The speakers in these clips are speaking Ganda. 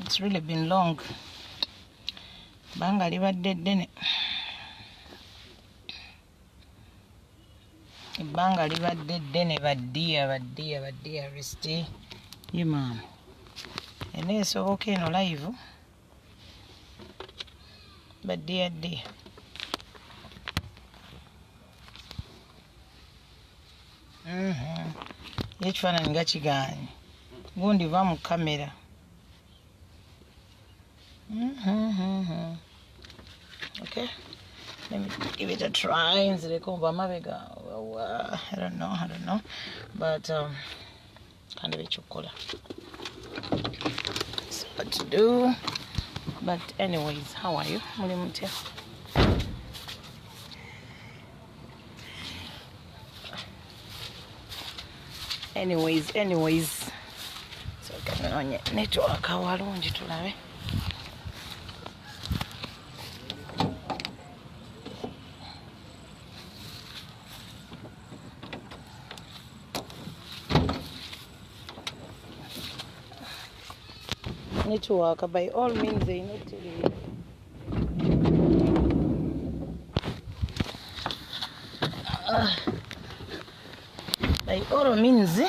It's really been long. Banga libadde ddene. Banga libadde ddene baddiya resti. Ye maama. Ene esoboka eno live. Baddiya. Ekifaananyi nga kigaanye. Gundi va mu kamera. Okay, let me give it a try. I don't know, but can't be chocolate. That's what to do. But anyways, how are you? Anyways. So can on network awalungi tulabe. Network by all means they need to be. By all means,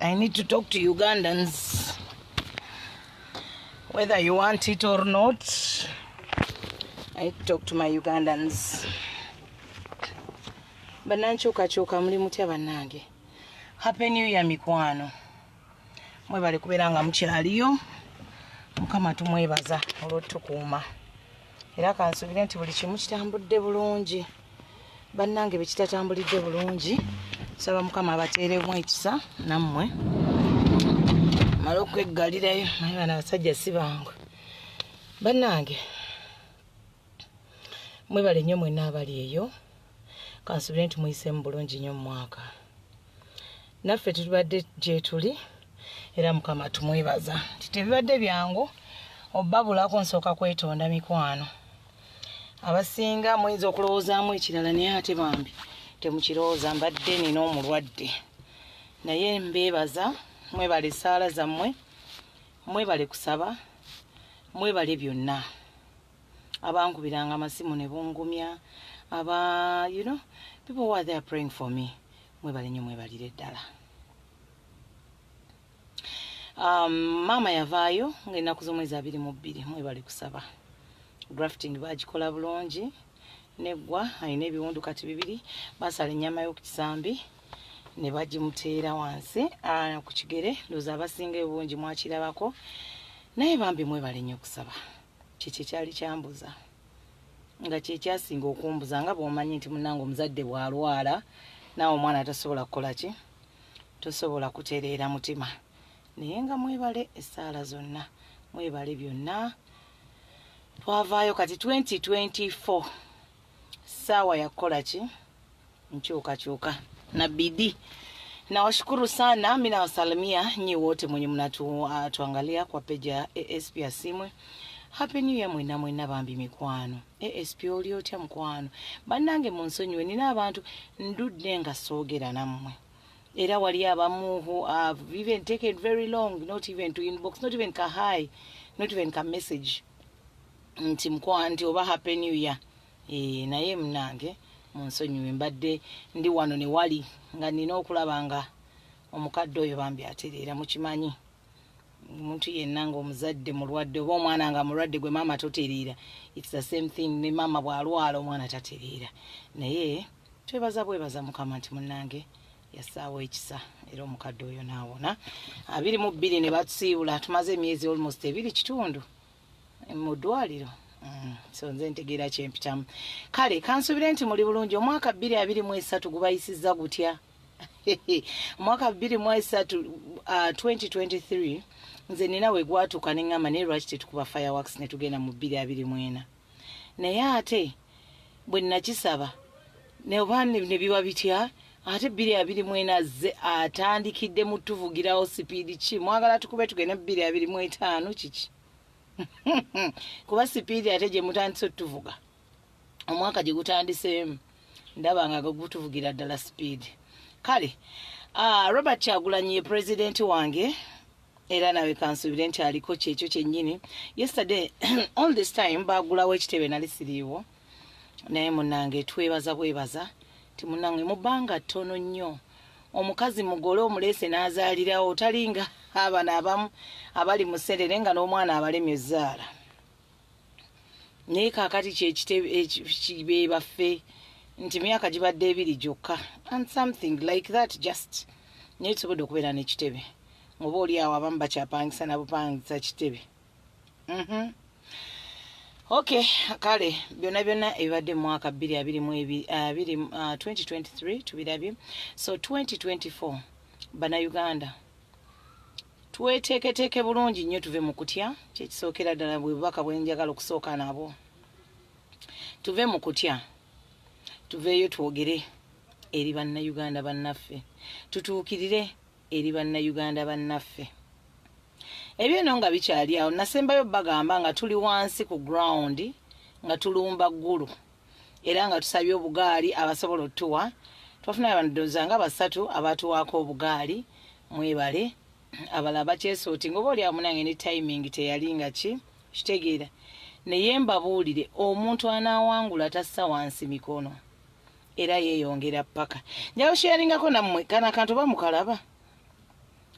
I need to talk to Ugandans, whether you want it or not. I need to talk to my Ugandans. Banankyuukakyuuka muli mutya bannange? Happy New Year mikwano. Mwebale kubeera nga mukyaliyo. Mukama tumwebaza olw'otukuuma. Era kansubire nti buli kimu kitambudde bulungi. Bannange bwe kitatambulidde bulungi, saba Mukama abateeremu ekisa nammwe. Mala okweggalirayo naye bano abasajja si bangu. Bannange, mwebale nnyo mwenna abali eyo. Kansubire nti muyiseemu bulungi nnyo mu mwaka. Naffe tulibadde gye tuli. Era Mukama tumwebaza. Titebibadde byangu obbabulako nsooka kwetonda mikwano. Abasinga muyinza okulowoozaamu ekirala naye ate bambi temukirowooza mbadde nina omulwadde. Naye mbeebaza, mwebale ssaala zammwe, mwebale kusaba, mwebale byonna. Abankubiranga amasimu ne bungumya, people who are there praying for me. Mwebale nnyo mwebalire ddala. Mama yavaayo ng'ennaku z'omwezi 22 mwebale kusaba. Grafting bagikola bulungi neggwa alina ebiwundu kati 2 basala ennyama y'okukisambi ne bagimuteera wansi ku kigere. Ndowooza abasinga obungi mwakirabako, naye bambi mwebale nnyo okusaba. Kiki kyali kyambuza nga kye kyasinga okumbuza nga bw'omanyi nti munnange omuzadde bw'alwala naawe omwana tasobola kukola ki, tosobola kutereera mutima. Naye nga mwebale essaala zonna, mwebale byonna. Twavaayo kati 2024 sawa ya kukola ki, nkyukakyuka na bidii. Nawashukuru sana, mimi nawasalimia nyi wote mwenye mnatuangalia kwa page ya ASP Asiimwe. Happy New Year mwenna bambi mikwano. ASP oli otya mukwano. Bannange munsonyiwe, nina abantu ndudde nga soogera nammwe. Era wali abamu who have even taken very long, not even to inbox, not even ka hi, not even ka message. Nti mkwano nti oba Happy New Year. Naye mnange munsonyiwe, mbadde ndi wano ne wali nga nina okulaba nga omukadde oyo bambi atereera. Mukimanyi omuntu yenna nga omuzadde mulwadde oba omwana nga mulwadde gwe maama totereera, it's the same thing. Ne maama bw'alwala omwana tatereera. Naye bwebaza Mukama nti munnange yasaawa ekisa era omukadde oyo naawona. 22 ne batusiibula, tumaze emyezi almost 2 kitundu mu ddwaliro. So nze ntegeera kyempitamu. Kale kansubire nti muli bulungi. Omwaka 2023 gubayisizza gutya? Omwaka 2023 nze nina we gwatuuka ne ngamba naye lwaki tetukuba fireworks ne tugenda mu 2024. Naye ate bwe nakisaba ne oba ne biba bitya, ate 2024 azze atandikidde mu tuvugirawo sipiidi ki. Mwagala tukube tugende 2025 kiki? Kuba sipiidi ate gye mutandise tuvuga omwaka gye gutandiseemu ndaba nga gutuvugira ddala sipiidi. Kale Robert Kyagulanyi ye president wange era nawe kansubire nti aliko kyekyo kyennyini. Yesterday all this time bagulawo ekitebe nali siriiwo, naye munnange twebaza bwebaza ti munnange mubanga ttono nnyo omukazi mugole omuleese n'azaalirawo otalinga abana abamu abali mu sserere nga n'omwana abalemye ezzaala. Naye kaakati kyekitebe baffe nti myaka gibadde 2 gyokka and something like that just naye tusobodde okubeera n'ekitebe oba oli awo abamu bakyapangisa nabupangisa kitebe. Okay, kale byonna byonna ebibadde mu mwaka 2023 tubirabye. So 2024 bannayuganda tweteeketeeke bulungi nnyo tuve mu kutya, kyekisookera ddala bwe bubaka bwe njagala okusooka nabo. Tuve mu kutya, tuveeyo twogere eri bannayuganda bannaffe, tutuukirire eri bannayuganda bannaffe. Ebyo nno nga bikyali awo, nasembayo bagamba nga tuli wansi ku ground nga tulumba ggulu era nga tusabye obugaali abasobola otuwa. Twafuna abandoza nga 3 abatuwaako obugaali, mwebale abala bakyesooti ngoba oli amunange ne timing teyalinga kitegeera. Naye mbabuulire omuntu anaawangula tassa wansi mikono era yeeyongera paka. Njawo sharingako nammwe kana kantu bamukalaba.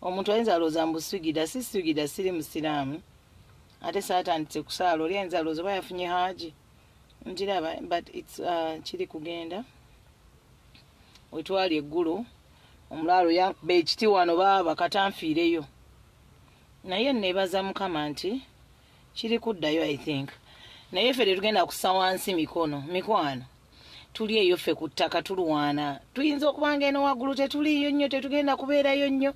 Omuntu ayinza alooza mbuswigida, si swigida, siri musiraamu ate saatandise kusaala oli ayinza alooza oba yafunye haaji njiraba, but it's kiri kugenda. Wetwali eggulu omulaalo yankuba ekiti wano baaba katanfiireyo, naye neebaza Mukama nti kiri kuddayo I think. Naye ffe tetugenda kussa wansi mikwano tuli eyo ffe ku ttaka tulwana. Tuyinza okubanga eno waggulu tetuliyo nnyo, tetugenda kubeerayo nnyo,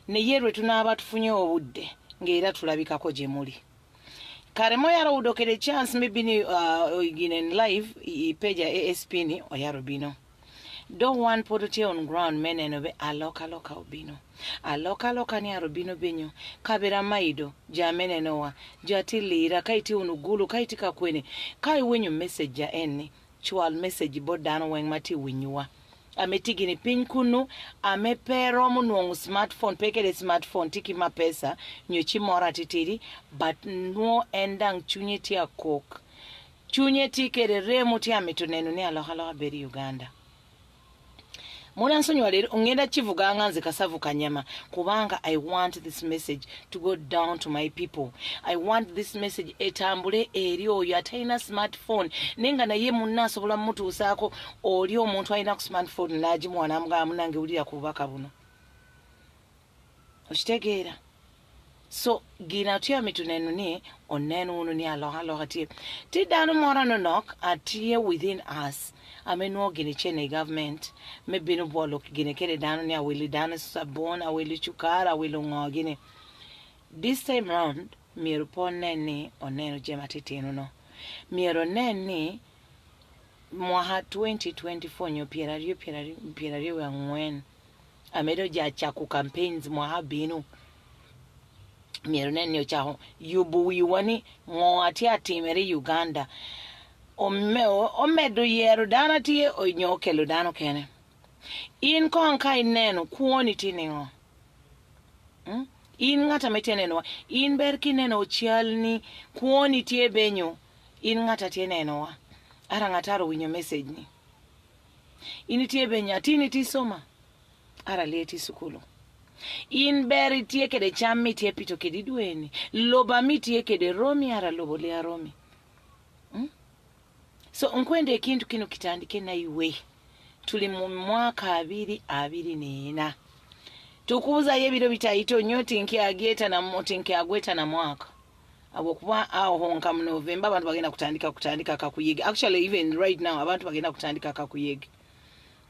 naye lwe tunaaba tufunye obudde ng'era tulabikako gye muli. Karemo yarawudokere chance maybe ni in live page ya ASP ni oyarubino. Don't want put on ground meneno be aloka ubino. Aloka ni arubino benyo. Kabera maido ja menenowa jatilira kaiti unugulu kaiti kakwene kai wenyu message ya ene chual message bodano weng mati winyua. Ametigini pin kunu amepero munwongu smartphone pekele smartphone tiki mapesa nyochi mora titiri but no endang chunye tia coke chunye tikere remu tia mitunenu ni aloha beri Uganda. Muna nsonyiwa leero ngenda kivuga nganze kasavu kanyama kubanga I want this message to go down to my people. I want this message etambule eri oyo atalina smartphone nenga naye munna asobola mutuusaako oli omuntu alina ku smartphone n'agimuwa n'amugamba munange wulira ku bubaka buno. Okitegeera? So gina tia mitunenu ni onenu unu ni aloha tie. Tidanu mora no knock atie within us. Ameno gine chene government maybe no bolo gine kere dano ni awili dano sabon awili chukara awili ngogine. This time round miero poneni onenu jema titinu no. Miero neni mwaha 2024 nyo pierario wa ngwen. Amedo jacha ku campaigns mwaha binu. Miero neni ochaho yubu yuwani ngwati atimeri Uganda. Omedo yero dana tie onyoke lo dano kene. In konka ineno kuoni tinengo. In ngata meteneno. In berki neno chialni kuoni tie benyo. In ngata tieneno wa. Ara ngataro winyo message ni. In tie benya tini tisoma. Ara leti sukulu. In beri tie kede chammi tie pito kedi dueni. Loba mi tie kede romi ara lobo lea romi. So nkwende ekintu kino kitandike na iwe. Tuli mu mwaka 2024. Tukubuza yebiro bitayito nyoti nkiageta na moti nkiagweta na mwaka. Abokuba aho honka mu November abantu bagenda kutandika kakuyege. Actually even right now abantu bagenda kutandika kakuyege.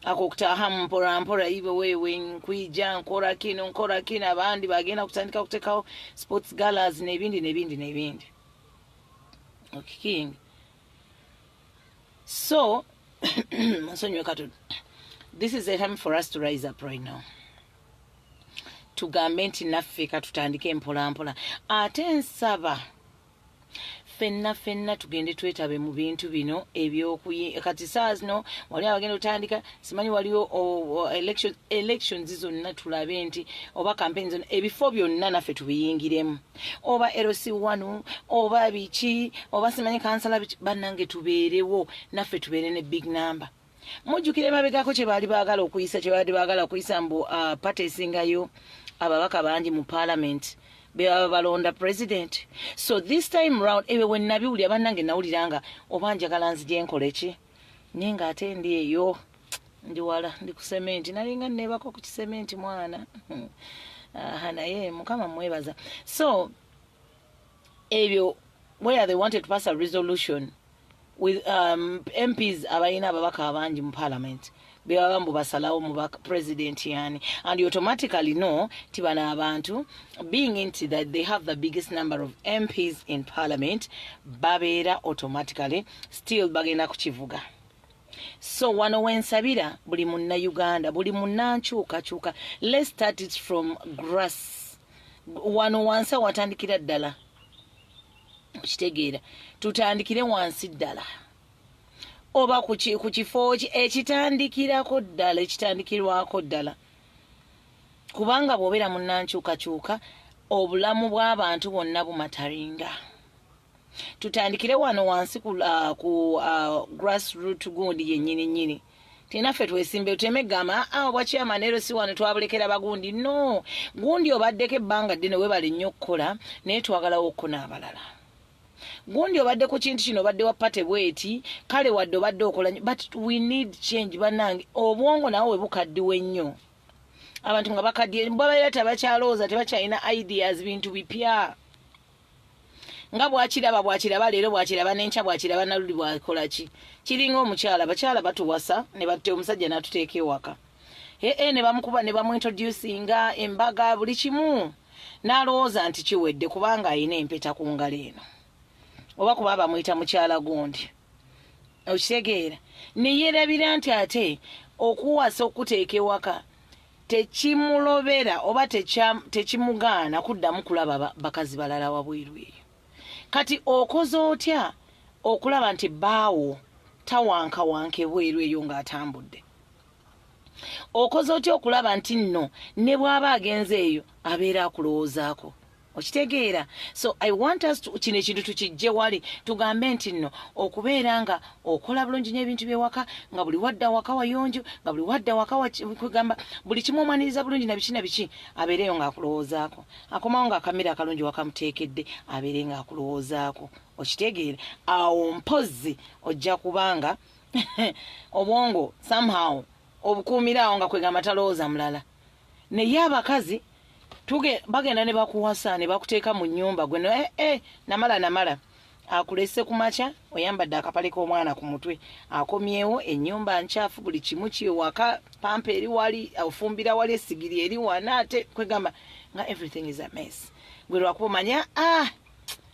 Akokutaha mpora iwe wewe nkwija nkora kino abandi bagenda kutandika kutekaho sports galas nebindi. Okay king. So, this is a time for us to rise up right now. Tugambe nti naffe katutandike mpola. Ate nsaba fenna tugende twetabe mu bintu bino kati saa zino wali abagenda otandika simanyi waliwo elections zonna tulabe nti oba campaigns zonna ebifo byonna naffe tubiyingiremu oba LC1 oba biki oba simanyi kansala bannange tubeerewo naffe tubeere ne big number. Mujjukire mabegako kye baali baagala okuyisa mbu pate esingayo ababaka bangi mu parliament beba balonda president. So this time round ewe when nabiwulira bannange nawuliranga oba njagala nzije nkole ki ninga ate ndi eyo ndi wala ndi ku cement nalinga nebako ku cement mwana naye mukama mwebaza. So ebyo where they wanted to pass a resolution with MPs abayina ababaka abangi mu parliament bebambu basalawo mu president yani, and you automatically know tibana abantu being into that they have the biggest number of MPs in parliament babeera automatically still bagenda kukivuga. So wano wensabira buli munna Uganda buli munna nkyukakyuuka, let's start it from grass. Wano wansa watandikira ddala kitegeera tutandikire wansi ddala oba ku kifo ekitandikirako ddala ekitandikirwako ddala kubanga bw'obeera munnankyukakyuuka obulamu bw'abantu bonna bumataringa. Tutandikire wano wansi ku grassroot gundi yennyini tinaffe twesimbe tutemegama bwakyama nero si wano twabulekera bagundi no gundi obaddeko ebbanga ddene webale nnyo okukola naye twagalawo okukona abalala. Gundi obadde ku kintu kino obadde wapate bweti kale wadde obadde okola but we need change bannange. Obwongo nawe webukaddiwe nnyo abantu nga bakaddiye babeera tebakyalooza tebakyalina ideas bintu bipya nga bwakiraba leero bwakiraba n'enkya bwakiraba naluli bwakola ki kiringa omukyala bakyala batuwasa ne batte omusajja n'atuteeka ewaka ne bamukuba ne bamuintroducinga embaga buli kimu n'alowooza nti kiwedde kubanga ayina empeta ku ngalo eno oba kuba bamuyita mukyala gundi okitegeera neyeerabira nti ate okuwasa okuteeka ewaka tekimulobera oba tekimugaana kuddamu kulaba bakazi balala wabweru eyo. Kati okoze otya okulaba nti baawo tawankawanka ebweru eyo ng'atambudde? Okoze otya okulaba nti nno ne bw'aba agenze eyo abeera akulowoozaako? Okitegeera. So I want us to kino ekintu tukijje wali tugambe nti nno okubeera nga okola bulungi n'ebintu byewaka nga buli wadda waka wayonjo nga buli wadda waka kugamba buli kimu omwaniriza bulungi na biki abeereyo ng'akulowoozaako. Akomawo ng'akamera akalungi wakamuteekedde abeere ng'akulowoozaako. Okitegeera. Awo mpozzi ojja kubanga obwongo somehow obukuumiraawo nga kwegamba talowooza mulala. Naye abakazi bagenda ne bakuwasa ne bakuteeka mu nnyumba gwe namala akulese ku makya oyambadde akapale k'omwana ku mutwe akomyewo ennyumba nkyafu buli kimu kiwaka pampa eri wali ofumbira wali esigiri eri wana ate kwegamba nga everything is a mess. Gwe lwakuba omanya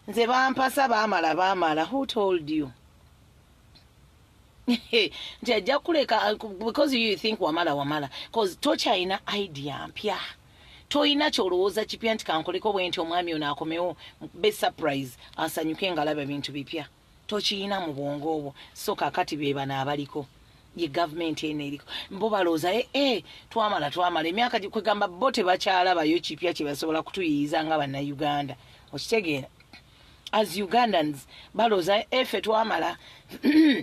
nze bampasa baamala who told you? Nti ajja kuleka because you think wamala because tokyalina idea mpya toyina kyolowooza kipya nti kankoleko bwe nti omwami ono akomewo be surprise asanyuke ng'alaba ebintu bipya tokiyina mu bwongo obwo. So kakati be bano abaliko ye government eno eriko bo balooza twamala emyaka kwegamba bo tebakyalabayo kipya kye basobola kutuyiyiza nga bannayuganda. Okitegeera. As Ugandans balooza ffe twamala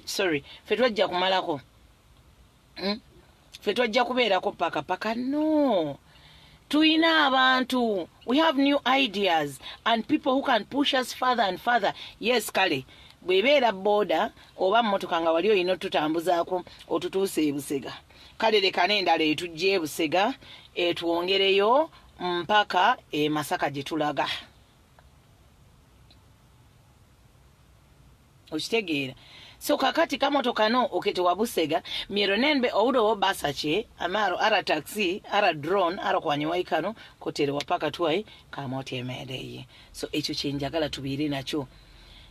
sorry ffe twajja kumalako ffe twajja kubeerako paka no. Tuina abantu. We have new ideas and people who can push us further and further. Yes, kale. Bwebeera boda oba mmotoka nga wali oyina tutambuzaako otutuuse e Busega. Kale leka n'endala etujje e Busega etwongereyo mpaka e Masaka gye tulaga. Okitegeera. So kakati kamotoka no okete wa Busega miero nenbe oudo basache amaro ara taxi ara drone ara kwanyiwaikano kotere wapaka tuwai kamoti emedeye. So ekyo kyenjagala tubiire nakyo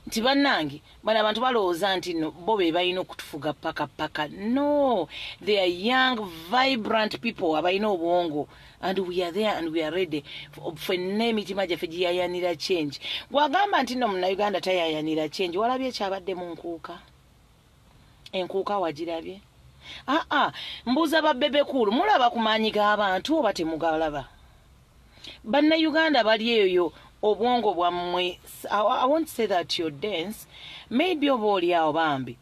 nti bannange bana abantu balowooza nti no bo be balina okutufuga paka. No, they are young vibrant people abalina obwongo, and we are there and we are ready ffenna emitima gyaffe giyayanira change. Bwagamba nti no Munnayuganda tayayanira change, walabye ekyabadde mu nkuuka? Enkuuka wagirabye? Mbuuza babbebekulu, mulaba ku maanyi g'abantu oba temugalaba? Bannayuganda bali eyo obwongo bwammwe. I won't say that you're dense. Maybe oba oliawo bambi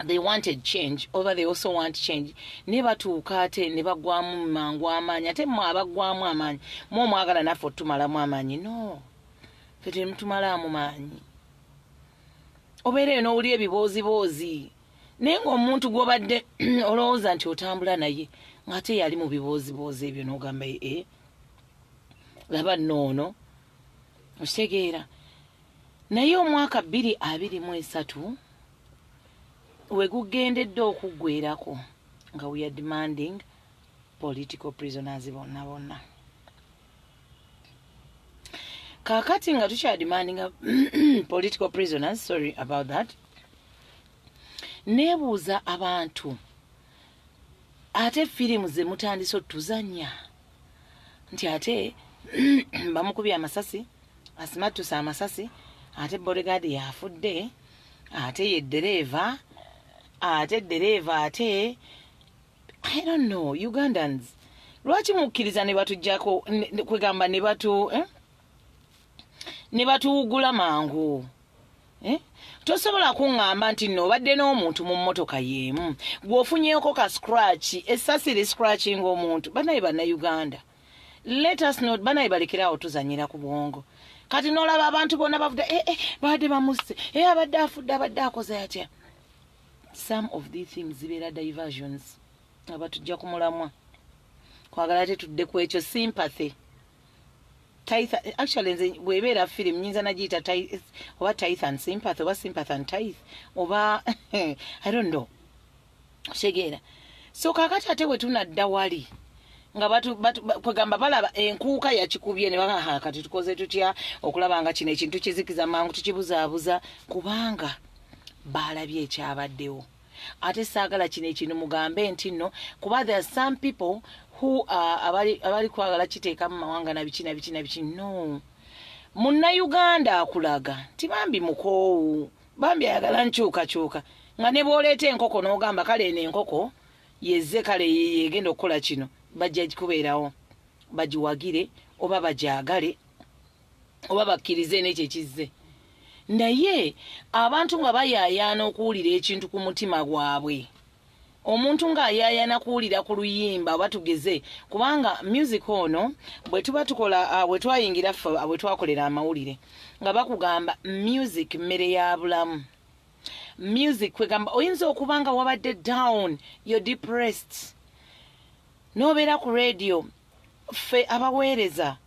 they wanted change, over they also want change. Ne batuuka ate ne bagwamu mangu amaanyi. Ate mmwe abagwamu amaanyi mwe mwagala naffe otumalamu amaanyi. No, ffe temutumalamu maanyi. Obeera eyo n'owulira ebibooziboozi naye ng'omuntu gw'obadde olowooza nti otambula naye ng'ate yali mu bibooziboozi ebyo n'ogamba laba noono. Okitegeera? Naye omwaka 2023 we gugendedde okuggweerako nga we are demanding political prisoners bonna. Kakati nga tukya demanding political prisoners, sorry about that. Nebuuza abantu, ate firimu ze mutandise otuzanya nti ate bamukubye amasasi, asimatusa amasasi, ate bodyguard yafudde, ate ye dereva, ate I don't know. Ugandans lwaki mukkiriza ne batujjako kwegamba ne batuwugula mangu? Tosobola kuŋŋamba nti no obadde n'omuntu mu mmotoka y'emu gw'ofunyeeko ka scratch, essasi li scratching omuntu. Banaye Bannayuganda, let us know, banaye balekerawo tuzanyira ku bwongo. Kati n'olaba abantu bonna bavuda badde bamusse, abadde afudde, abadde akoze atya. Some of these things zibeera diversions abatujja ku mulamwa kwagala tetudde ku ekyo sympathy. Actually nze bwebeera film nyinza nagiyita oba tithe and sympathy oba sympathy and tithe oba I don't know. Kitegeera? So kakati ate bwe tunadda wali nga kwegamba balaba enkuuka yakikubye ne baba kati tukoze tutya okulaba nga kino ekintu kizikiza mangu tukibuzaabuza kubanga balabye ekyabaddewo. Ate saagala kino ekintu mugambe nti no kuba there are some people who abali kwagala kiteeka mu mawanga na biki. No, Munnayuganda akulaga ti bambi mukoowu, bambi ayagala nkyukakyuka nga ne bw'oleeta enkoko n'ogamba kale eno enkoko yezze kale yegenda okukola kino, bajja kubeerawo bagiwagire oba bagyagale oba bakkirize n'ekyo ekizze. Naye abantu nga bayayaana okuwulira ekintu ku mutima gwabwe, omuntu ng'ayayaana kuwulira ku luyimba oba tugeze, kubanga music ono bwe tuba tukola bwe twayingira ffe bwe twakolera amawulire nga bakugamba music mmere ya bulamu. Music kwegamba oyinza okuba nga wabadde down, you're depressed, n'obeera ku radio ffe abaweereza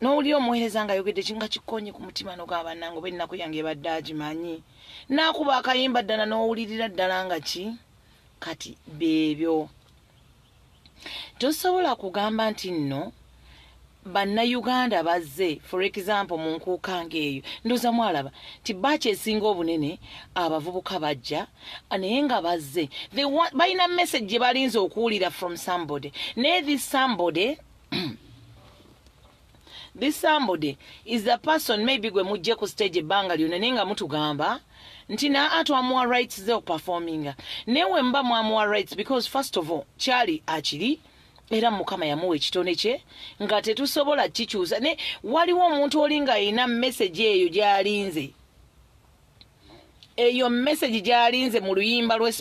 n'oli omuweereza nga ayogedde kinga kikonye ku mutima n'ogamba bannange oba ennaku yange ebadde agimanyi, n'akuba akayimba ddala n'owulirira ddala nga ki kati beebyo. Tosobola kugamba nti nno Bannayuganda bazze, for example mu nkuuka ng'eyo ndoza mwalaba ti baaci esinga obunene abavubuka bajja naye nga bazze balina message gye balinza okuwulira from somebody, naye this somebody is the person maybe gwe mujje ku stage ebbanga lyonna naye nga mutugamba nti atwamuwa rights ze okuperforminga. Newe mba mwamuwa rights because first of all kyali akiri era Mukama yamuwa ekitone kye nga tetusobola kikyusa. Ne waliwo omuntu oli nga alina message eyo gy'alinze, eyo message gy'alinze mu luyimba lwe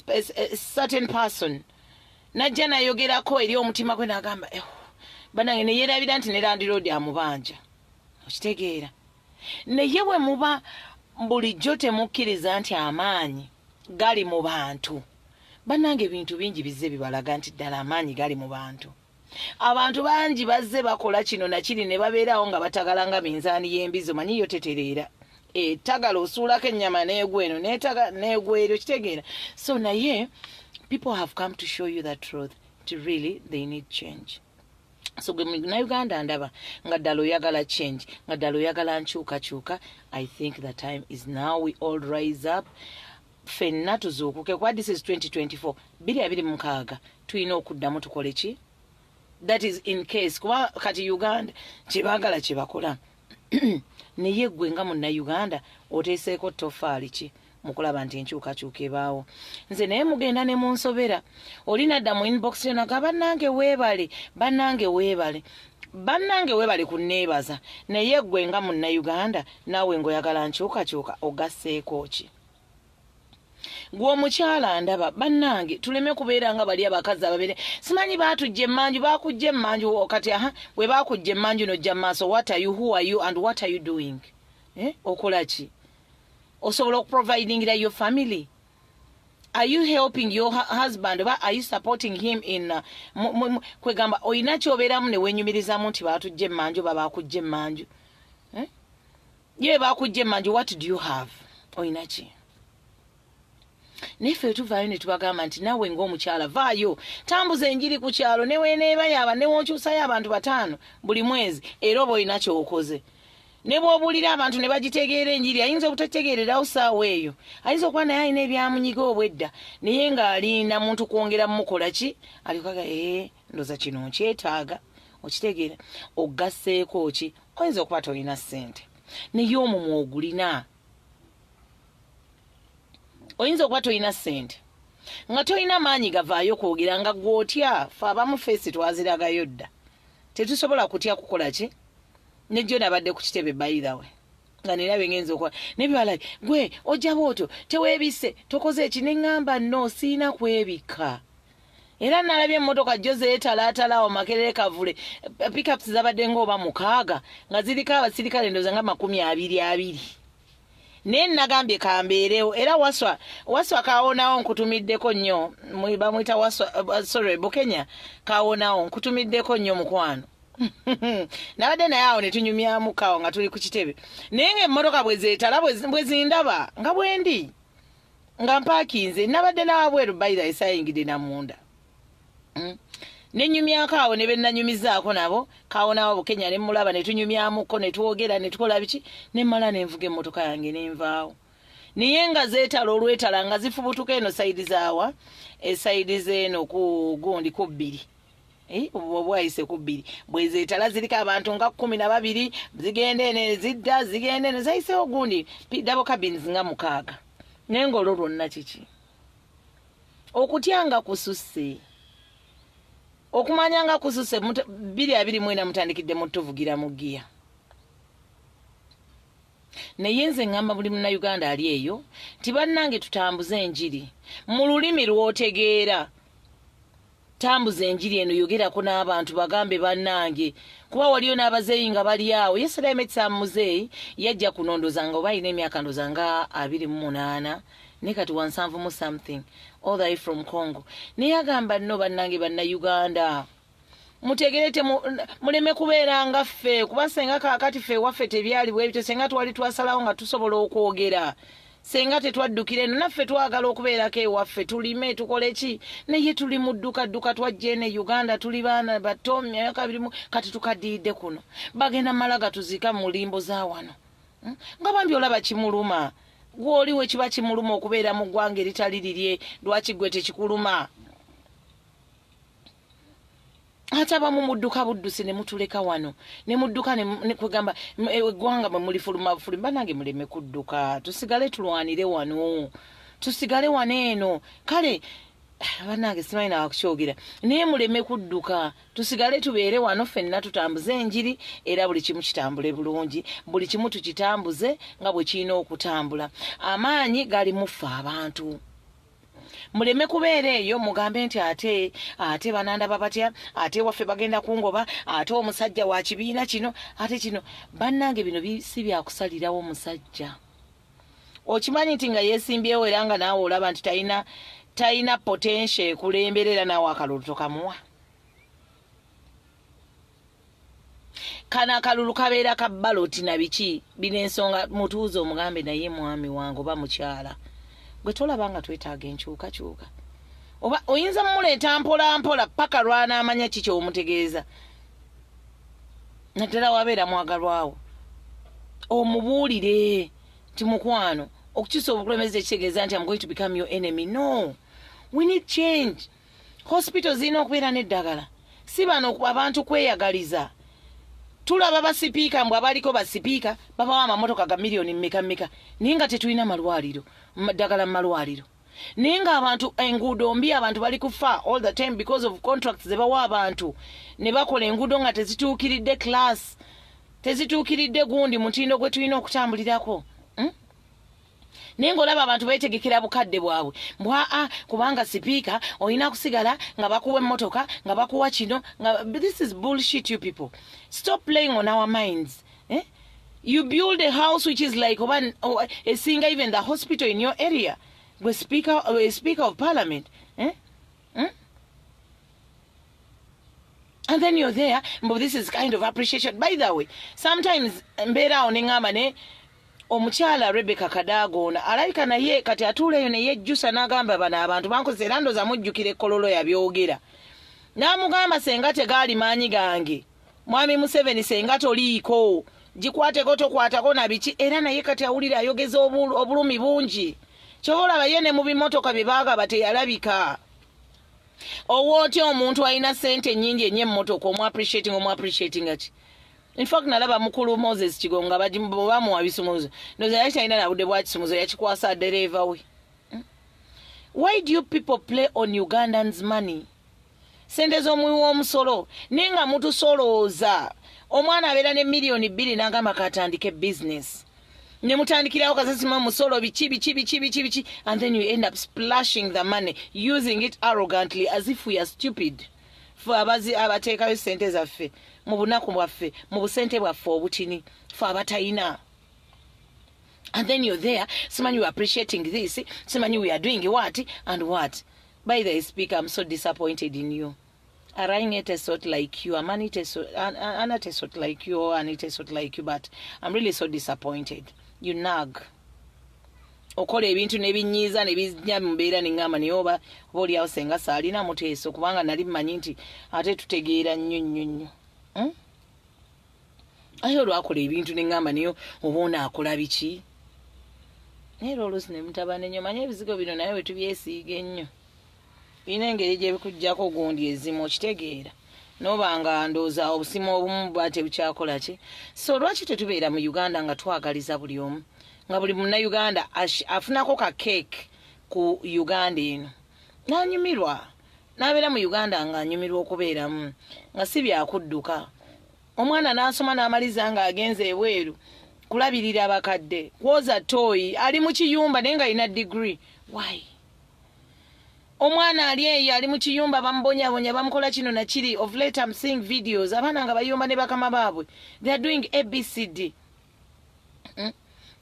certain person najja nayogerako eri omutima gwe n'agamba banange ne yeerabira nti ne Land Road amubanja. Okitegeera? Naye bwe muba bulijjo temukkiriza nti amaanyi gali mu bantu, bannange ebintu bingi bizze bibalaga nti ddala amaanyi gali mu bantu. Abantu bangi bazze bakola kino na kiri ne babeerawo nga batagala nga minzaani y'embizo, manyi yo tetereera tagala osuulako ennyama n'egweno n'egweryo. Kitegeera? So naye people have come to show you the truth, to really they need change. so gwe Uganda ndaba nga ddala oyagala change nga ddala oyagala nkyukakyuka. I think the time is now we all rise up ffenna tuzuukuke kuba this is 2024 2026 tulina okuddamu tukole ki. That is in case kuba kati Uganda kyebaagala kyebakola naye gwe nga Munnayuganda oteeseeko toffaali ki mukulaba nti enkyukakyuka ebaawo. Nze naye mugenda ne munsobera olina dda mu inbox yonaga bannange weebale kunneebaza naye gwe nga Munnayuganda naawe ng'oyagala nkyukakyuka ogasseeko ki. Gwe omukyala ndaba bannange tuleme kubeera nga bali abakazi ababere simanyi baatujja emmanju baakujja emmanju kati bwe baakujja emmanju nojja mu maaso what are you, who are you and what are you doing? Okola ki? Osobola okuprovidingira your family? Are you helping your husband? Are you supporting him in kwegamba oyina kyobeeramu ne weenyumirizamu nti baatujja emmanju baakujja emmanju? Ye baakujja emmanju what do you have? Oyina ki? Neffe tuvaayo ne tubagamba nti naawe ng'omukyala vaayo tambuza enjiri ku kyalo ne weeneeba yaba ne wonkyusayo abantu 5 buli mwezi era oba olina ky'okoze. Ne bw'obuulira abantu ne bagitegeera enjiri ayinza obutategeererawo ssaawa eyo ayinza okuba naye alina ebyamunyiga obwedda naye ng'alinda muntu kwongera mukola ki alikaga ndoza kino nkyetaaga okitegeera ogasseeko ki. Oyinza okuba tolina ssente naye omumwa ogulina. Oyinza okuba tolina ssente nga tolina maanyi gavaayo kwogera nga gw'otya fe abamu feesi twaziragayo dda tetusobola kutya kukola ki. Nejjo nabadde ku kitebe bayidawe nga nerabe ngenza okuba nebibala gwe ojja bwotyo teweebise tokoze eki ne ŋŋamba no siina kwebika. Era nalabye emmotoka jjo zeetalaatalawo Makerere Kavule pickups zabadde ng'oba 6 nga ziriko abasirikale ndoza nga 20. Ne nagambye kambeerewo era waswa kaawonawo nkutumiddeko nnyo bamuyita waswa sorry Bukenya kaawonawo nkutumiddeko nnyo mukwano. Nabadde naye awo ne tunyumyamu kawo nga tuli ku kitebe naye ng'emmotoka bwe zeetala bwe zindaba nga bwendi nga mpaakinze nabadde nawabweru bayira esayingidde namunda nenyumyako awo ne bennanyumizaako nabo kaawonawo Bukenya ne mulaba ne tunyumyamuko ne twogera ne tukola biki ne mmala ne nvuga emmotoka yange ne nvaawo naye nga zeetala olwetala nga zifubutuka eno sayidi zaawa esayidi zeeno ku gundi ku 2 obwayise ku 2 bwe zeetala ziriko abantu nga 12 zigenda ene zidda zigenda ene zayisewo gundi double cabins nga 6 naye ng'olwo lwonna kiki okutyanga kususse okumanya nga kususse 2024 mutandikidde mutuvugira mu giya. Naye nze ngamba buli Munnayuganda ali eyo nti bannange tutambuze enjiri mu lulimi lw'otegeera. Tambuza enjiri eno yogerako n'abantu bagambe bannange kuba waliyo n'abazeeyi nga bali awo. Yesterday I met some muzeeyi yajja kunondoza nga oba alina emyaka ndoza nga 28 ne kati 17 something all the way from Congo. Naye agamba nno bannange Bannayuganda mutegerete muleme kubeera nga ffe kuba senga kaakati ffe waffe tebyali bwe bityo senga twali twasalawo nga tusobola okwogera senga tetwaddukira eno naffe twagala okubeerako ewaffe tulime tukole ki naye tuli mu dduka twajja ene Uganda tuli baana bato myaka 2 kati tukaddiidde kuno bagenda malaga tuzika mu limbo za wano nga bambi olaba kimuluma gw'oliwe kiba kimuluma okubeera mu ggwanga eritali lirye lwaki gwe tekikuluma ate abamu mudduka buddusi ne mutuleka wano ne mudduka ne kwegamba eggwanga mwe muli fuluma bannange muleme kudduka tusigale tulwanire wano tusigale wano eno kale bannange simanyi nawakukyogera naye muleme kudduka tusigale tubeere wano ffenna tutambuze enjiri era buli kimu kitambule bulungi buli kimu tukitambuze nga bwe kirina okutambula amaanyi gali muffe abantu muleme kubeera eyo mugambe nti ate banandaba batya ate waffe bagenda kungoba ate omusajja wa kibiina kino ate kino bannange bino si byakusalirawo omusajja okimanyi nti nga yeesimbyewo era nga naawe olaba nti talina potential ekulemberera naawe akalulu tokamuwa kana akalulu kabeera ka baloti na biki bino ensonga mutuuze omugambe naye mwami wange oba mukyala gwe tolaba nga twetaaga enkyukakyuka oba oyinza mmuleeta mpola paka lwanaamanya kiki omutegeeza naddala wabeera mwagalwawo omubuulire nti mukwano okukyusa obukulembeze tekitegeeza nti I'm going to become your enemy. No, we need change. Hospital zirina okubeera n'eddagala, si bano abantu kweyagaliza. Tulaba basipiika mbwe abaliko basipiika babawa amamotoka ga miliyoni mmeka naye nga tetulina malwaliro ddagala mu malwaliro, naye nga abantu enguudo mbi abantu bali kufa all the time because of contracts ze bawa abantu ne bakola enguudo nga tezituukiridde class, tezituukiridde gundi mutindo gwe tulina okutambulirako. Naye ng'olaba abantu beetegekera bukadde bwabwe mbwa kubanga sipiika olina kusigala nga bakuwa emmotoka nga bakuwa kino nga this is bullshit. You people stop playing on our minds. You build a house which is like a single, even the hospital in your area with speaker of parliament. And then you're there, but this is kind of appreciation. By the way, sometimes mbera onengama ne omukyala Rebecca Kadagoona alabika naye kati atuuleyo ne yejjusa n'agamba bano abantu bankozera ndoza mujjukira ekkololo yabyogera n'amugamba senga tegaali maanyi gange mwami Museveni senga toliiko gikwateko tokwatako na biki era naye kati awulira ayogeza obulumi bungi kyoba olaba ye ne mu bimotoka bye baagaba teyalabika. Owootya omuntu alina ssente nnyingi ennyo emmotoka omu-appreciating ati. In fact, nalaba mukulu Moses Kigonga bamuwa bisumuzo. Ndoza yali talina na budde bwa kisumuzo yakikwasa dereva we. Why do you people play on Ugandans' money? Sente z'omuwi w'omusolo nenga mutusolooza. Omwana abeera ne miliyoni 2 n'agamba katandike business. Ne mutandikirawo kasasima musolo bichi and then you end up splashing the money, using it arrogantly as if we are stupid. For abazi abateekayo sente zaffe mu bunaku bwaffe mu busente bwaffe obutini for abatayina. And then you're there, simanyi you are appreciating this, simanyi we are doing what and what. By the speaker, I'm so disappointed in you. Araying a sort like you, Anita sort like you, or Anita sort like you, but I'm really so disappointed. You nag. Okola ebintu nebinyiiza nebinnya mbeera nengamba naye oba oliawo senga saalina muteeso kubanga nali mmanyi nti ate tutegeera nnyo. Aye olwakola ebintu nengamba naye oba onaakola biki? Naye olwoluusi ne mutabana ennyo manye ebizigo bino naye bwe tubyesiiga ennyo. Birina engeri gye bikuggyako gundi ezimu okitegeera. Nobanga ndooza obusimu obumu bwate bukyakola ki. So lwaki tetubeera mu Uganda nga twagaliza buli omu? Nga buli munnayuganda afunako ka cake ku Uganda eno n'anyumirwa n'abeera mu Uganda nga anyumirwa okubeeramu nga si byakudduka. Omwana n'asoma n'amaliza nga agenze ebweru kulabirira abakadde kwoza toyi ali mu kiyumba naye nga alina degree. Why? Omwana ali eyo ali mu kiyumba bamubonyabonya bamukola kino na kiri. Of late I'm seeing videos abaana nga bayumba ne bakama baabwe they are doing ABCD.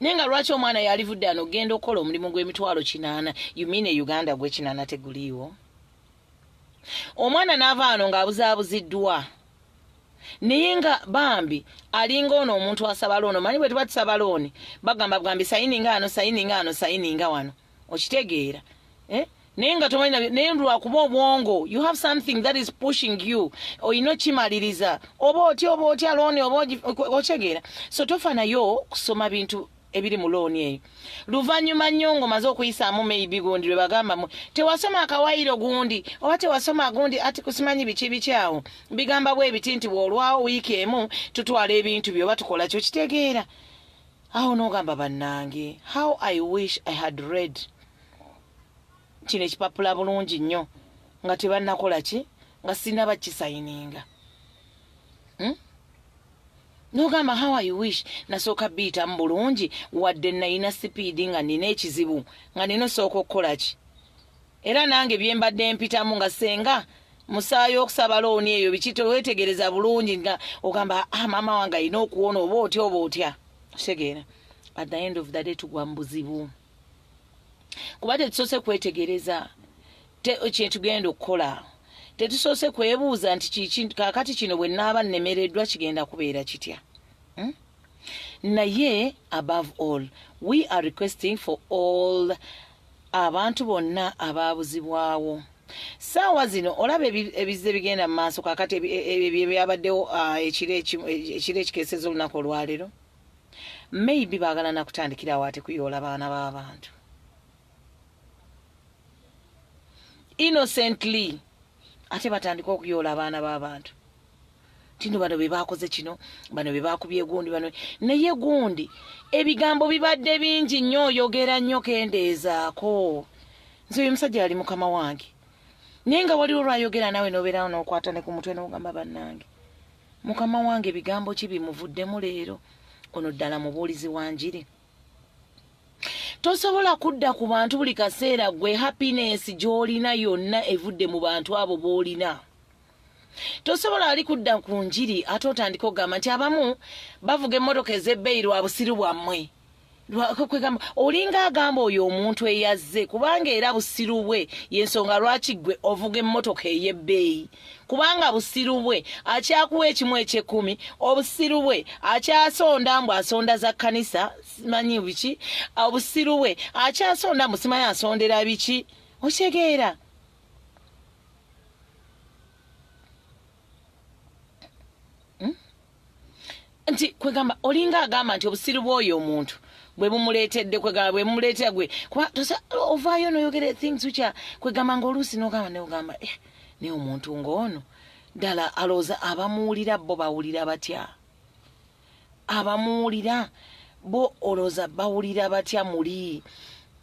Nenga lwaki omwana yalivudde ano genda okukola omulimu gw'emitwalo 8? You mean e Uganda gwe 8 teguliiwo? Omwana n'ava ano ng'abuzaabuziddwa naye nga bambi alinga ono omuntu asaba looni. Manyi bwe tuba tusaba looni bagamba sayininga wano okitegeera naye nga tomanyi naye lwakuba obwongo you have something that is pushing you oyina okimaliriza oba otya looni oba okitegeera. So tofa nayo kusoma bintu ebiri mu looni eyo luvannyuma nnyo ng'omaze okuyisaamu maybe gundi lwe bagamba tewasoma akawairo gundi oba tewasoma gundi ati kusimanyi biki awo bigamba bwe biti nti bw'olwawo wiiki emu tutwala ebintu byo oba tukola kyo kitegeera. Awo n'ogamba bannange how I wish I had read kino ekipapula bulungi nnyo nga tebannakola ki nga sinaba kisayininga. Nogamba how I wish nasooka biita mu bulungi wadde nayina sipiidi nga nina ekizibu nga nina sooka okukola ki era nange byembadde mpitamu nga senga musaayo okusaba looni eyo biki teweetegereza bulungi nga ogamba maama wange alina okuwona oba otya kitegeera. At the end of the day tugwa mu buzibu kuba tetusoose kwetegereza kyetugenda okukola. Tetusoose kwebuuza nti kakati kino bwe nnaaba nnemereddwa kigenda kubeera kitya. Naye above all we are requesting for all abantu bonna abaabuzibwawo Saawa zino olaba ebizze bigenda mu maaso kakati ebyabaddewo ekiro ekikeeseza olunaku olwaleero maybe baagala nakutandikirawo ate kuyoola baana b'abantu innocently ate batandika okuyoola abaana b'abantu tino bano be baakoze kino bano be baakubye gundi bano naye gundi ebigambo bibadde bingi nnyo oyogera nnyo kendeezaako nze oyo musajja yali mukama wange naye nga waliwo olwayogera nawe n'obeerawo n'okwata ne ku mutwe n'ogamba bannange mukama wange ebigambo ki bimuvuddemu leero ono ddala mubuulizi wa njiri tosobola kudda ku bantu buli kaseera gwe happiness gy'olina yonna evudde mu bantu abo b'olina tosobola ali kudda ku njiri ate otandika okugamba nti abamu bavuga emmotoka ez'ebbeeyi lwa busiru bwammwe olinga agamba oyo omuntu eyazze kubanga era busiru bwe yensonga lwaki gwe ovuga emmotoka ey'ebbeeyi kubanga busiru bwe akyakuwa ekimu eky'ekkumi obusiru bwe akyasonda mbu asonda za kkanisa simanyi biki obusiru bwe akyasonda mbu simanyi asondera biki okitegeera nti kwegamba olinga agamba nti obusiru bw'oyo omuntu bwe bumuleetedde kwegamba bwe bumuleetera gwe kuba ovaayo n'oyogera things which are kwegamba ng'oluusi n'ogamba neogamba naye omuntu ng'ono ddala alooza abamuwulira bo bawulira batya abamuwulira bo olooza bawulira batya muli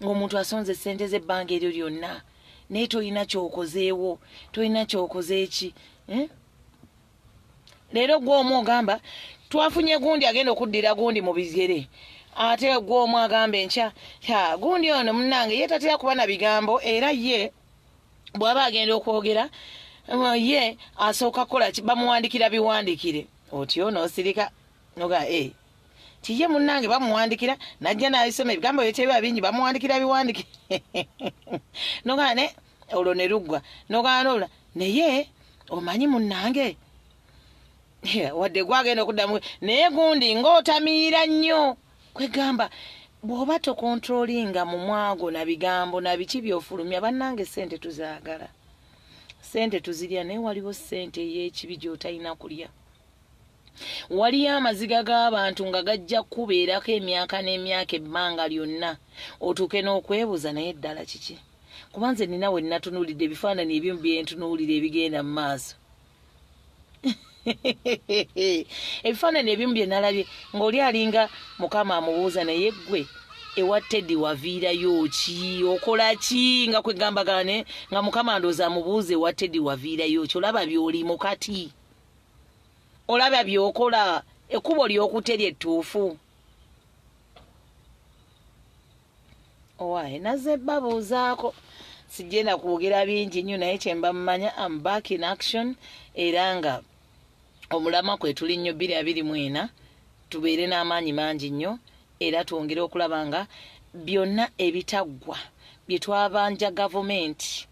ng'omuntu asonze essente z'ebbanga eryo lyonna naye tolina ky'okozeewo tolina ky'okoze eki leero gw'omu ogamba twafunye gundi agenda okuddira gundi mu bigere ate gw'omu agamba enkya gundi ono munnange ye tatera kuba na bigambo era ye bw'aba agenda okwogera ye asooka kukola bamuwandikira biwandikire otyo n'osirika noga tiye munnange bamuwandikira najja n'abisoma ebigambo byetebiba bingi bamuwandikira biwandikire noga ne olwo ne luggwa noga n'olula naye omanyi munnange wadde gwagenda okuddamu naye gundi ng'otamiira nnyo kwegamba bw'oba tokontrolinga mu mwago na bigambo na biki by'ofulumya bannange sente tuzaagala sente tuzirya naye waliwo sente y'ekibi gy'otalina kulya waliyo amaziga g'abantu nga gajja kubeerako emyaka n'emyaka ebbanga lyonna otuuke n'okwebuuza naye ddala kiki kuba nze nina we nnatunuulidde ebifaananyi ebimu byentunuulira ebigenda mu maaso ebifaananyi ebimu bye nalabye ng'oli alinga mukama amubuuza naye ggwe ewa Teddy waviirayo ki okola ki nga kwegambagane nga mukama ndooza amubuuze ewa Teddy waviirayo ki olaba by'olimu kati olaba by'okola ekkubo ly'okuterya ettuufu owaye nazze babuuzaako sijjenda kwogera bingi nnyo naye kyemba mumanya am back in action era nga omulama kwe tuli nnyo 2024 tubeere n'amaanyi mangi nnyo era twongere okulaba nga byonna ebitaggwa bye twabanja gavumenti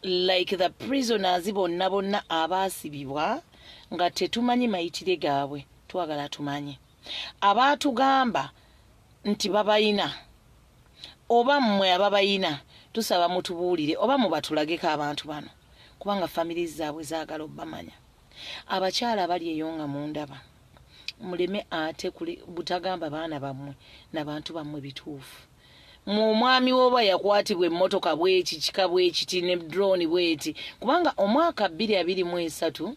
like the prisoners bonna abaasibibwa nga tetumanyi mayitire gaabwe twagala tumanye abaatugamba nti babayina oba mmwe ababayina tusaba mutubuulire oba mubatulageko abantu bano kubanga family zaabwe zaagala obbamanya abakyala bali eyo nga mundaba muleme ate butagamba baana bammwe n'abantu bammwe bituufu mu mwami woba yakwatibwa emmotoka bweki kika bwekiti ne drone bweti kubanga omwaka 2023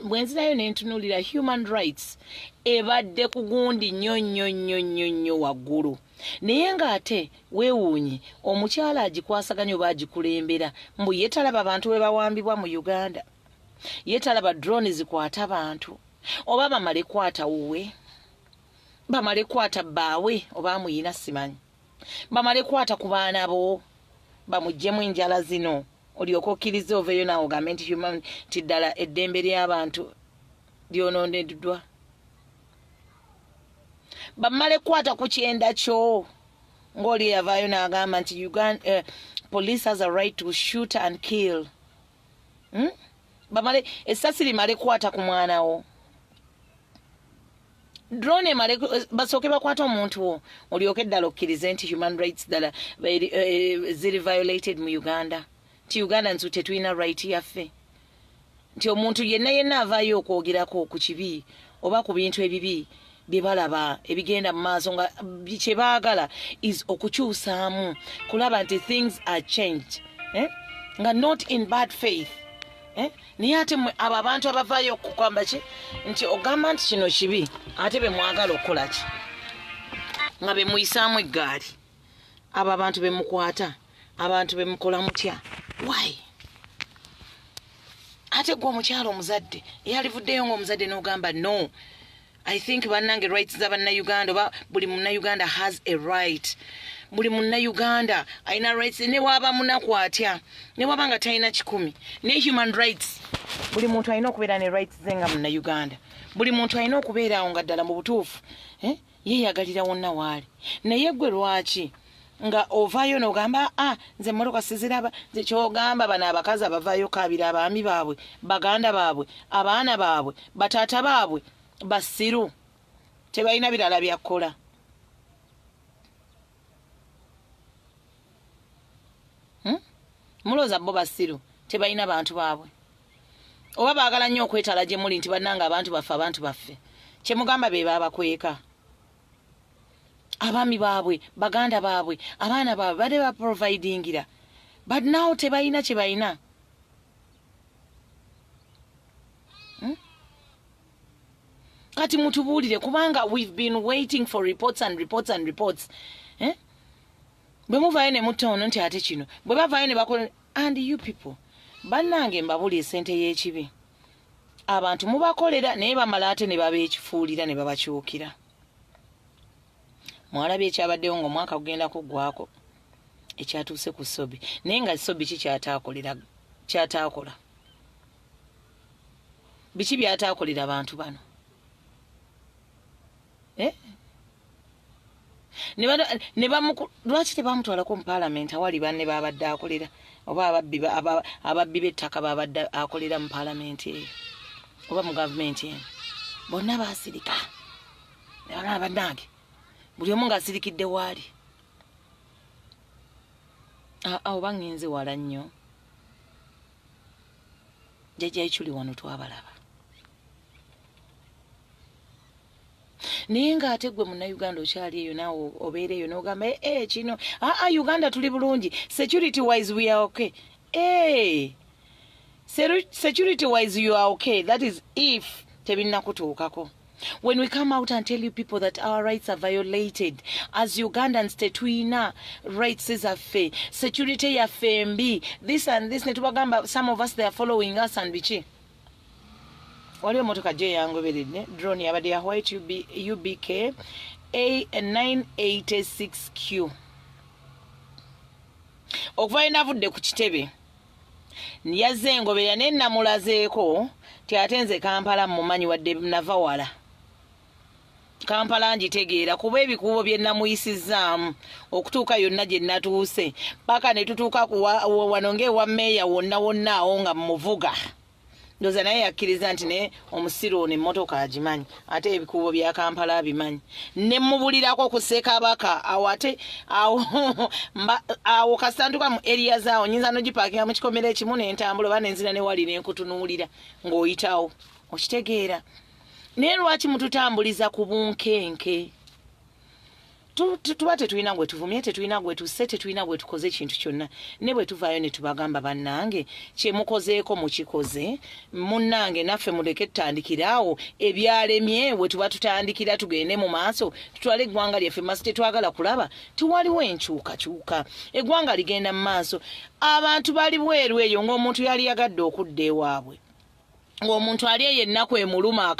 bwenzirayo nentunuulira human rights ebadde ku gundi nnyo waggulu naye ng'ate weewuunye omukyala agikwasaganya oba agikulembera mbu yeetalaba abantu bwe bawambibwa mu Uganda yeetalaba drone zikwata abantu oba bamale kwata wuwe bamale kwata bbaawe oba muyina simanyi bamale kwata ku baana bo bamuggyemu enjala zino olyoka okkiriza oveeyo naawe ogambe nti human tiddala eddembe ly'abantu lyonooneddwa bamale kwata ku kyenda kyo ng'oli yavaayo n'agamba nti police has a right to shoot and kill bamale essasi limale kwata ku mwana wo drone male basooke bakwata omuntu wo olyoke ddala okkirize nti human rights ddala ziri violated mu Uganda ti Uganda nti tetulina right yaffe nti omuntu yenna avaayo okwogerako ku kibi oba ku bintu ebibi bye balaba ebigenda mu maaso nga kye baagala is okukyusaamu kulaba nti things are changed nga not in bad faith naye ate abo abantu abavaayo okukwamba ki nti ogamba nti kino kibi ate be mwagala okukola ki nga be muyisaamu eggaali abo abantu be mukwata abantu be mukola mutya why ate gwe omukyalo omuzadde eyalivuddeyo ng'omuzadde n'ogamba no I think bannange rights za bannayuganda oba buli munnayuganda has a right buli munnayuganda alina rights ne waba munaku atya ne waba nga talina 10 ne human rights buli muntu alina okubeera ne rights ze nga munnayuganda buli muntu alina okubeerawo nga ddala mu butuufu yeeyagalira wonna waali naye gwe lwaki nga ovaayo n'ogamba nze emmotoka siziraba nze kyogamba bano abakazi abavaayo kaabira abaami baabwe baganda baabwe abaana baabwe bataata baabwe basiru tebalina birala byakkola mulooza bo basiru tebalina bantu baabwe oba baagala nnyo okwetala gye muli nti bannanga abantu baffe kyemugamba be baabakweka abaami baabwe baganda baabwe abaana baabwe badde baprovidingira but now tebalina kye balina kati mutubuulire kubanga we've been waiting for reports and reports and reports bwe muvaayo ne mutta ono nti ate kino bwe bavaayo ne bakola and you people bannange mbabuli esente y'ekibi abantu mubakolera naye bamala ate ne babeekifuulira ne babakyukira mwalabye ekyabaddewo ng'omwaka kugenda kuggwako ekyatuuse ku sobi naye nga sobi ki kyataakola biki byataakolera abantu bano lwaki tebamutwalako mu paalamenti awali banne babadde akolera oba ababbi b'ettaka babadde akolera mu paalamenti eyo oba mu gavumenti eno bonna baasirika ne balaba bannange buli omu ng'asirikidde waali oba ngenze wala nnyo jjajja ekyuli wano twabalaba naye ng'ate gwe munnayuganda okyali eyo naawe obeereeyo n'ogamba kino Uganda tuli bulungi security wise we are okay security wise you are okay that is if tebinnakutuukako when we come out and tell you people that our rights are violated as Ugandans tetulina rights zaffe security yaffe mbi this and this netubagamba some of us they are following us and biki waliwo emotoka gye yangoberedde drone yabadde ya white UBK A986Q okuva enavudde ku kitebe yazze engobera ne namulazeeko ti ate nze Kampala mumanyi wadde nava wala Kampala ngitegeera kuba ebikubo bye namuyisizzaamu okutuuka yonna gye natuuse paka ne tutuuka wano ng'ewa meeya wonna awo nga muvuga ndoza naye yakkiriza nti ne omusiru ono emmotoka agimanyi ate ebikubo bya Kampala abimanyi ne mubulirako ku Ssekabaka awo kasanduka mu area zaawo nyinza nogipaakinga mu kikomera ekimu n'entambula oba nenzira ne wali n'enkutunuulira ng'oyitawo okitegeera naye lwaki mututambuliza ku bunkenke tuba tetulina gwe tuvumye tetulina gwe tusse tetulina gwe tukoze ekintu kyonna ne bwe tuvaayo ne tubagamba bannange kye mukozeeko mukikoze munnange naffe muleke tutandikiraawo ebyalemye we tuba tutandikira tugende mu maaso tutwale eggwanga lyaffe maaso tetwagala kulaba tiwaliwo enkyukakyuka eggwanga ligenda mu maaso abantu bali bweru eyo ng'omuntu yali yagadde okudda ewaabwe ng'omuntu ali eyo ennaku emuluma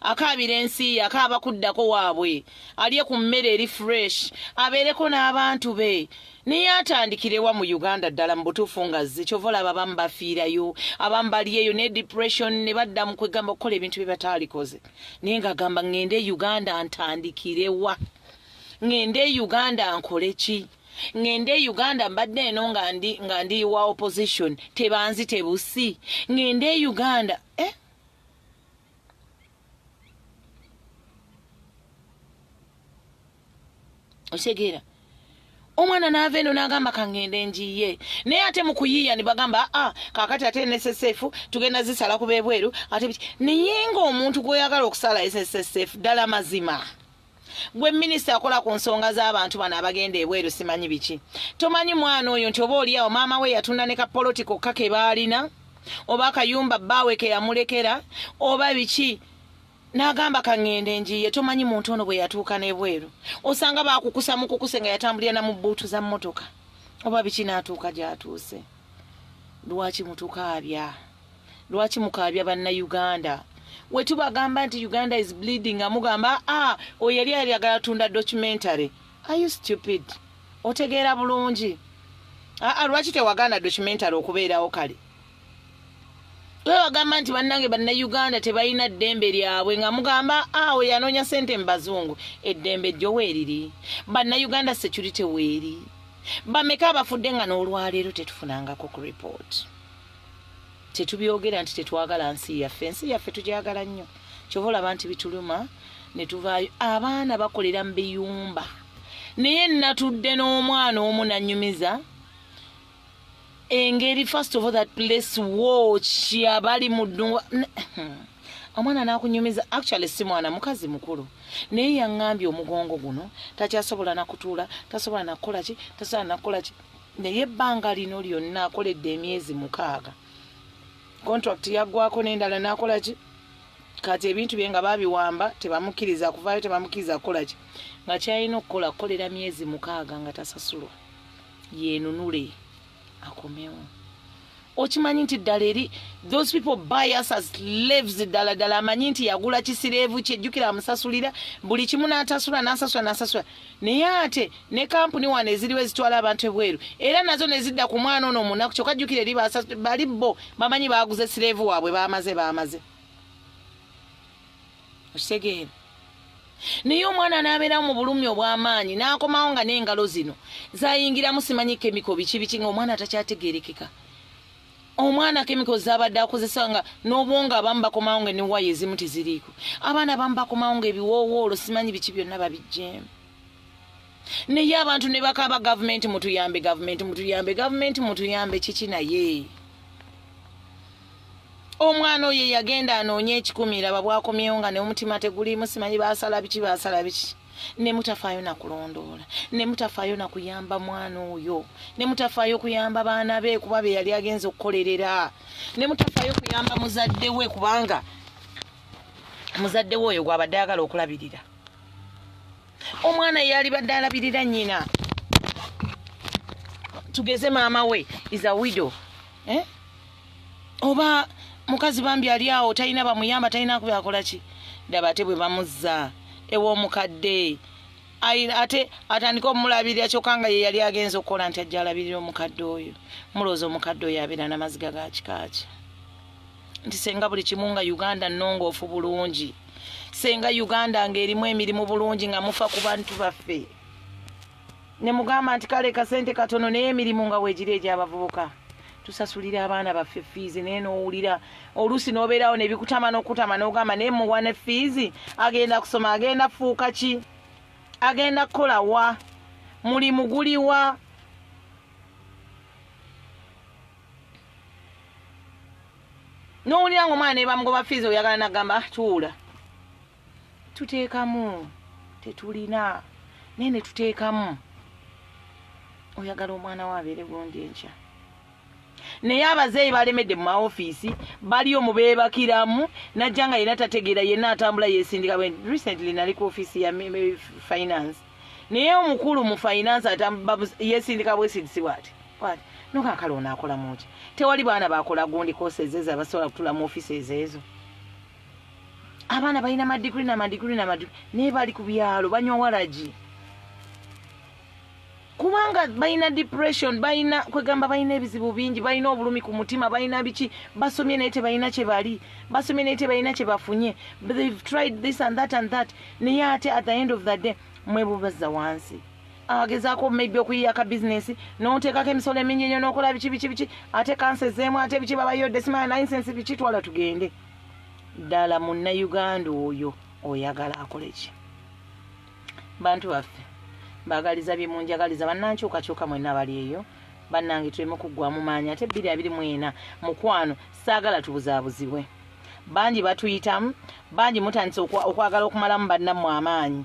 akaabira ensi akaaba kuddako waabwe alye ku mmere eri fresh abeereko n'abantu be naye atandikirewa mu Uganda ddala mu butuufu nga zze kyova olaba abamu bafiirayo abamu baliyeyo ne depression ne badda mu kwegamba okukola ebintu bye bataalikoze naye ng'agamba ŋŋende Uganda ntandikirewa ŋŋende Uganda nkole ki ŋŋende Uganda mbadde eno nga ndi wa opposition tebanzi tebusi ŋŋende Uganda osegeera omwana naava eno n'agamba kangende njiye naye ate mu kuyiiya ne bagamba kaakati ate NSSF tugenda zisala ku beebweru ate biki naye ng'omuntu gw'oyagala okusala NSSF ddala mazima gwe minisita akola ku nsonga z'abantu bano abagenda ebweru simanyi biki tomanyi mwana oyo nti oba oliawo maama we yatunda ne kapolotiko kake baalina oba akayumba bbaawe ke yamulekera oba biki n'agamba kangende njiye tomanyi muntu ono bwe yatuuka n'ebweru osanga baakukusa mukukuse nga yatambulira na mu bbuutu za mmotoka oba biki n'atuuka gy'atuuse lwaki mutukaabya lwaki mukaabya bannayuganda we tubagamba nti Uganda is bleeding nga mugamba oyo yali ayagala tunda documentary are you stupid otegeera bulungi lwaki tewaganda documentary okubeerawo kale wagamba nti bannange bannayuganda tebalina ddembe lyabwe nga mugamba we yanoonya sente mu bazungu eddembe jjo weeriri bannayuganda security weeri bameka abafudde nga n'olwaleero tetufunangako ku report tetubyogera nti tetwagala ensi yaffe tugyagala nnyo kyova olaba nti bituluma ne tuvaayo abaana bakolera mu biyumba naye natudde n'omwana omu nanyumiza engeri first of all that place watch abali mu ddungu omwana n'akunyumiza actually si mwana mukazi mukulu naye yaŋŋambye omugongo guno takyasobola nakutuula tasobola nakukola ki tasobola nakukola ki naye ebbanga lino lyonna akoledde emyezi 6 contract yaggwako n'endala nakola ki kati ebintu bye nga babiwamba tebamukkiriza kuvaayo tebamukkiriza kukola ki nga kyalina okukola kukolera myezi 6 nga tasasulwa yeenunule akomewo okimanyi nti ddala eri those people buy us as slaves ddala amanyi nti yagula kisireevu kyejjukira amusasulira buli kimu n'atasula n'asasula naye ate ne kampuni wano eziriwo ezitwala abantu ebweru era nazo ne zidda ku mwana ono omunaku kyokka jjukira eri bali bo bamanyi baaguze sireevu waabwe baamaze okitegeera naye omwana n'abeerawo mu bulumi obw'amaanyi n'akomawo nga n'engalo zino zayingiramu simanyi kemiko biki nga omwana takyategeerekeka omwana kemiko zabadde akozesa nga n'obwonga abamu bakomawo nga newaya ezimu teziriiko abaana abamu bakomawo nga ebiwoowoolo simanyi biki byonna babijjeemu naye abantu ne bakaba gavumenti mutuyambe kiki naye omwana oyo yagenda anoonya 10 laba bwakomyewo nga n'omutima tegulimu simanyi basala biki ne mutafaayo nakulondoola ne mutafaayo nakuyamba mwana oyo ne mutafaayo kuyamba baana be kuba be yali agenza okukolerera ne mutafaayo kuyamba muzadde we kubanga muzadde we oyo gwabadde ayagala okulabirira omwana yali badde alabirira nnyina tugeze maama we is a widow oba mukazi bambi ali awo talina bamuyamba talina kubyakola ki ddaba ate bwe bamuzza ew'omukadde ate atandika omulabirira kyokka nga ye yali agenza okukola nti ajja alabirira omukadde oyo mulowooza omukadde oyo abeera n'amaziga ga kikaaki nti senga buli kimu nga Uganda nnongoofu bulungi senga Uganda ng'erimu emirimu bulungi nga mufa ku bantu baffe ne mugamba nti kale kasente katono naye emirimu nga weegiri egy'abavubuka tusasulira abaana baffe fees naye n'owulira oluusi n'obeerawo nebikutama n'ogamba naye muwa ne fees agenda kusoma agenda fuuka ki agenda kukola wa mulimu guliwa n'owulira ng'omwana ne bamugoba fees oyagala nagamba tuula tuteekamu tetulina naye ne tuteekamu oyagala omwana we abeere gundi enkya naye abazeeyi balemedde mu maofiisi baliyo mu beebakiramu najja nga yena tategeera yenna atambula yeesindika recently nali ku ofiisi ya finance naye omukulu mu finance yeesindika bwesidisi bwati nokakala onaakola muki tewali baana bakola gundi kosezi ezo abasobola kutula mu ofiisi ezo abaana balina madiguli naye bali ku byalo banywa walagi kubanga balina depression balina kwegamba balina ebizibu bingi balina obulumi ku mutima balina biki basomye naye tebalina kye bali basomye naye tebalina kye bafunye they've tried this and that naye ate at the end of the day mwebubazza wansi agezaako maybe okuyiyaka bizinesi n'oteekako emisolo eminyenyo n'okola biki ate kansa ezeemu ate biki babayodde simanya license biki twala tugende ddala munnayuganda oyo oyagala akole ki bantu baffe mbagaliza bye munjagaliza bannankyukakyuka mwenna bali eyo bannange tuleme kuggwamu maanyi ate 224 mukwano saagala tubuzaabuzibwe bangi batuyitamu bangi mutandise okwagala okumalamu bannammwe amaanyi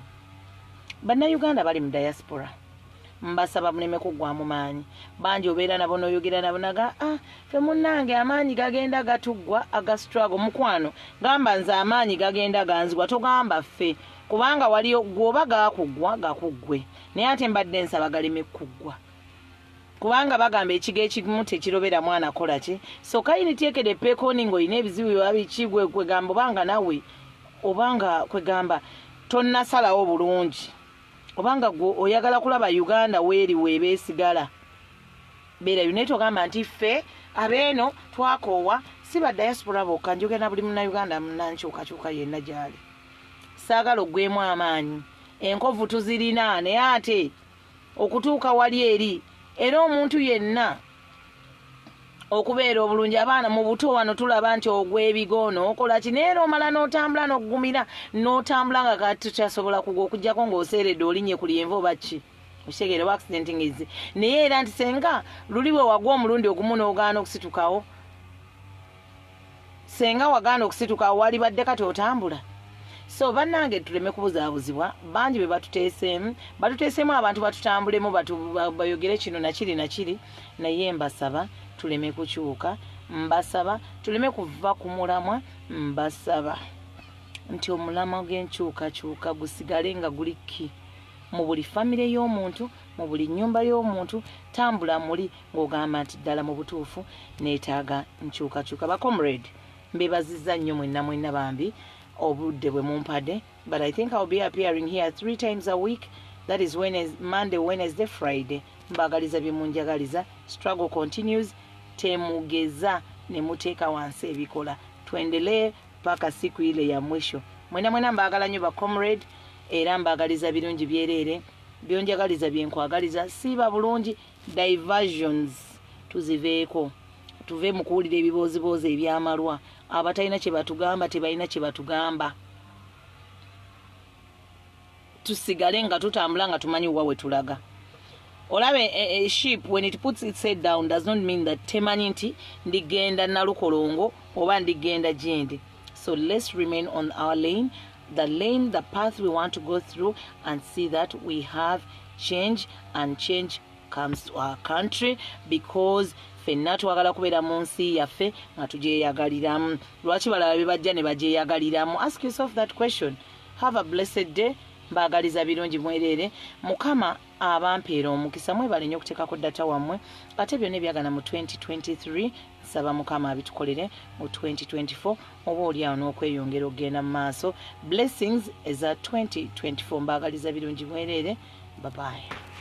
bannayuganda bali mu diaspora mbasaba muleme kuggwamu maanyi bangi obeera nabo n'oyogera nabo naga fe munnange amaanyi gagenda gatuggwa aga struggle mukwano gamba nze amaanyi gagenda ganzigwa togamba ffe kubanga waliyo gwoba gakuggwa gakuggwe naye ate mbadde nsaba galeme kuggwa kubanga bagamba ekigo ekimu tekirobera mwana kola ki so kayini tiekede pekoni ng'olina ebizibu byabiki kwegamba obanga nawe obanga kwegamba tonnasalawo bulungi obanga gwe oyagala kulaba Uganda weeri weebeesigala beera yuneeto gamba nti ffe abeeno twakoowa si ba diaspora bokka njogera na buli munnayuganda munnankyukakyuka yenna gyali saagala oggwemu amaanyi enkovu tuzirina naye ate okutuuka wali eri era omuntu yenna okubeera obulungi abaana mu buto wano tulaba nti ogw'ebigoono okola ki neera omala n'otambula n'okugumira n'otambula nga kati tukyasobola kugwa okugyako ng'oseeredde olinnye ku lyenvu oba ki okitegeera oba accidenting ezi naye era nti senga luli bwe wagwa omulundi ogumu n'ogaana okusitukawo senga wagaana okusitukawo wali badde kati otambula so bannange tuleme kubuzaabuzibwa bangi be batuteeseemu abantu batutambulemu bayogere kino nakiri nakiri naye mbasaba tuleme kukyuka mbasaba tuleme kuva ku mulamwa mbasaba nti omulamwa gw'enkyukakyuka gusigale nga guliki mu buli famire y'omuntu mu buli nnyumba y'omuntu tambula muli ng'ogamba nti ddala mu butuufu neetaaga nkyukakyuka bacomrade mbebazizza nnyo mwenna bambi obudde bwe mumpadde but I think I'll be appearing here 3 times a week. That is Monday, Wednesday, Friday. Mbagaliza bye munjagaliza. Struggle continues. Temugeza ne muteeka wansi ebikola. Tuendelee paka siku ile ya mwisho. Mwena mbagala nnyo ba comrade era mbagaliza birungi byerere. Byonjagaliza byenkwagaliza siba bulungi diversions tuziveeko. Tuve mu kuwulira ebiboozibozi ebyamalwa abatalina kye batugamba tebalina kye batugamba tusigale nga tutambula nga tumanyi wa we tulaga olabe a sheep when it puts its head down does not mean that temanyi nti ndigenda nalukolongo oba ndigenda gyendi so let's remain on our lane the path we want to go through and see that we have change and change comes to our country because fenna twagala kubeera mu nsi yaffe nga tugyeyagaliramu lwaki balala be bajja ne bagyeyagaliramu ask yourself that question have a blessed day mbagaliza birungi mwerere mukama abampeera omukisa mwebale nnyo okuteekako data wammwe ate byonna ebyagana mu 2023 nsaba mukama abitukolere mu 2024 oba oliawo n'okweyongera okugenda mu maaso blessings eza 2024 mbagaliza birungi mwerere bye bye